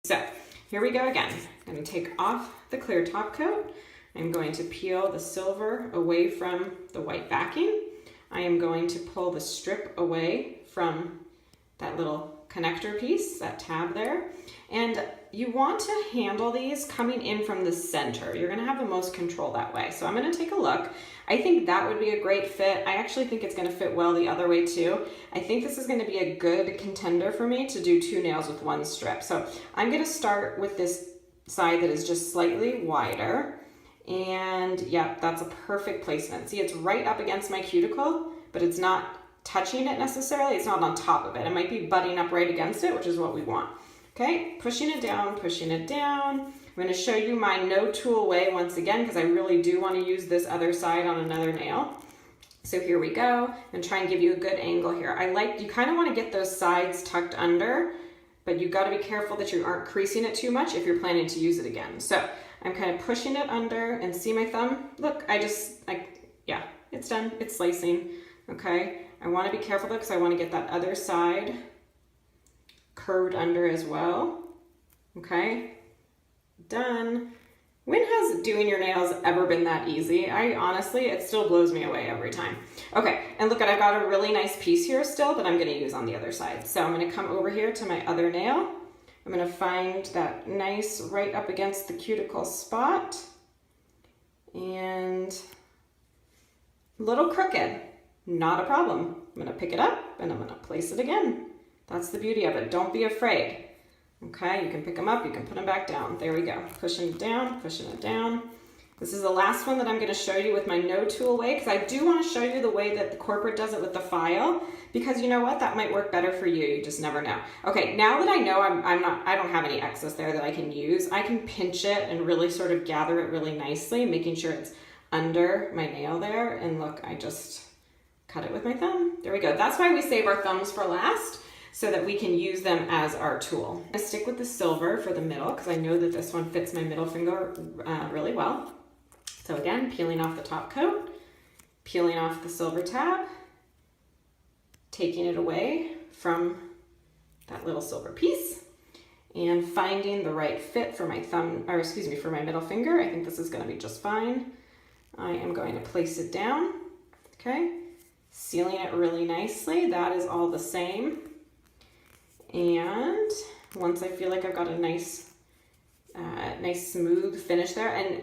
So here we go again. I'm going to take off the clear top coat. I'm going to peel the silver away from the white backing. I am going to pull the strip away from that little connector piece, that tab there. And you want to handle these coming in from the center. You're gonna have the most control that way. So I'm gonna take a look. I think that would be a great fit. I actually think it's gonna fit well the other way too. I think this is gonna be a good contender for me to do 2 nails with 1 strip. So I'm gonna start with this side that is just slightly wider. And yeah, that's a perfect placement. See, it's right up against my cuticle, but it's not touching it necessarily. It's not on top of it. It might be butting up right against it, which is what we want. Okay, pushing it down, pushing it down. I'm going to show you my no tool way once again, because I really do want to use this other side on another nail. So here we go, and try and give you a good angle here. You kind of want to get those sides tucked under, but you've got to be careful that you aren't creasing it too much if you're planning to use it again. So I'm kind of pushing it under, and see my thumb? Look, yeah, it's done, it's slicing, okay? I want to be careful though, because I want to get that other side curved under as well. Okay, done. When has doing your nails ever been that easy? Honestly, it still blows me away every time. Okay, and look, I've got a really nice piece here still that I'm going to use on the other side. So I'm going to come over here to my other nail. I'm going to find that nice right up against the cuticle spot, and a little crooked, not a problem. I'm going to pick it up and I'm going to place it again. That's the beauty of it. Don't be afraid. Okay, you can pick them up, you can put them back down. There we go. Pushing it down, pushing it down. This is the last one that I'm going to show you with my no tool way, because I do want to show you the way that the corporate does it with the file, because you know what, that might work better for you. You just never know. Okay, now that I know I don't have any excess there that I can use, I can pinch it and really sort of gather it really nicely, making sure it's under my nail there. And look, I just cut it with my thumb. There we go. That's why we save our thumbs for last, so that we can use them as our tool. I'm gonna stick with the silver for the middle, because I know that this one fits my middle finger really well. So again, peeling off the top coat, peeling off the silver tab, taking it away from that little silver piece, and finding the right fit for my for my middle finger. I think this is gonna be just fine. I am going to place it down, okay? Sealing it really nicely. That is all the same. And once I feel like I've got a nice smooth finish there, and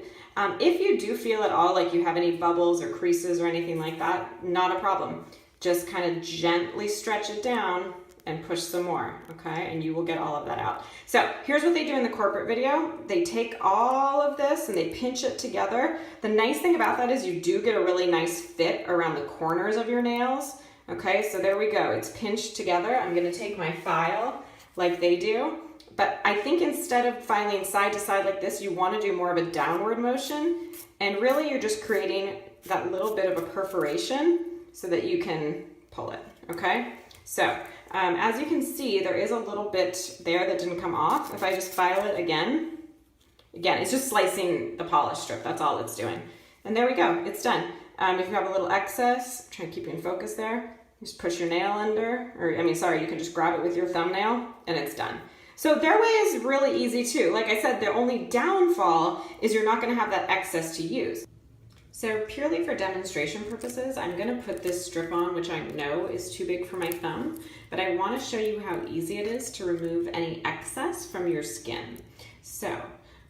if you do feel at all like you have any bubbles or creases or anything like that, not a problem. Just kind of gently stretch it down and push some more, okay? And you will get all of that out. So here's what they do in the corporate video. They take all of this and they pinch it together. The nice thing about that is you do get a really nice fit around the corners of your nails. Okay, so there we go. It's pinched together. I'm going to take my file like they do, but I think instead of filing side to side like this, you want to do more of a downward motion, and really you're just creating that little bit of a perforation so that you can pull it, okay? So as you can see, there is a little bit there that didn't come off. If I just file it again, it's just slicing the polish strip. That's all it's doing. And there we go. It's done. If you have a little excess, try to keep you in focus there. Just push your nail under, you can just grab it with your thumbnail and it's done. So their way is really easy too. Like I said, the only downfall is you're not going to have that excess to use. So purely for demonstration purposes, I'm going to put this strip on, which I know is too big for my thumb, but I want to show you how easy it is to remove any excess from your skin. So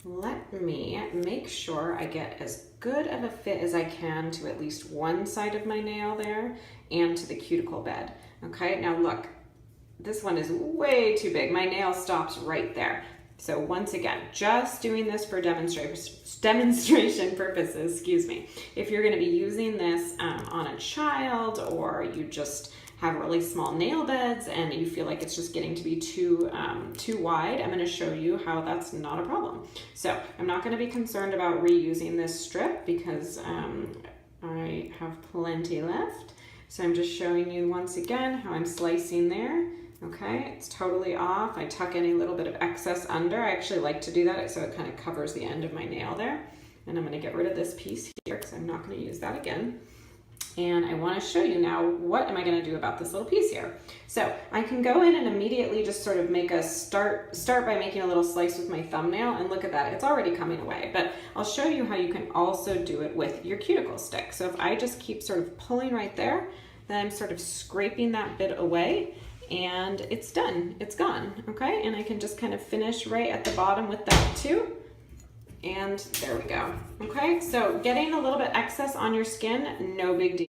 let me make sure I get as good of a fit as I can to at least one side of my nail there and to the cuticle bed. Okay, now look, this one is way too big. My nail stops right there. So once again, just doing this for demonstration purposes, excuse me. If you're gonna be using this on a child, or you just have really small nail beds and you feel like it's just getting to be too wide, I'm going to show you how that's not a problem. So I'm not going to be concerned about reusing this strip because I have plenty left. So I'm just showing you once again how I'm slicing there. Okay, it's totally off. I tuck any little bit of excess under. I actually like to do that so it kind of covers the end of my nail there. And I'm going to get rid of this piece here because I'm not going to use that again. And I want to show you now, what am I going to do about this little piece here? So I can go in and immediately just sort of make a start by making a little slice with my thumbnail, and look at that, it's already coming away. But I'll show you how you can also do it with your cuticle stick. So if I just keep sort of pulling right there, then I'm sort of scraping that bit away, and it's done, it's gone, okay? And I can just kind of finish right at the bottom with that too. And there we go. Okay, so getting a little bit excess on your skin, no big deal.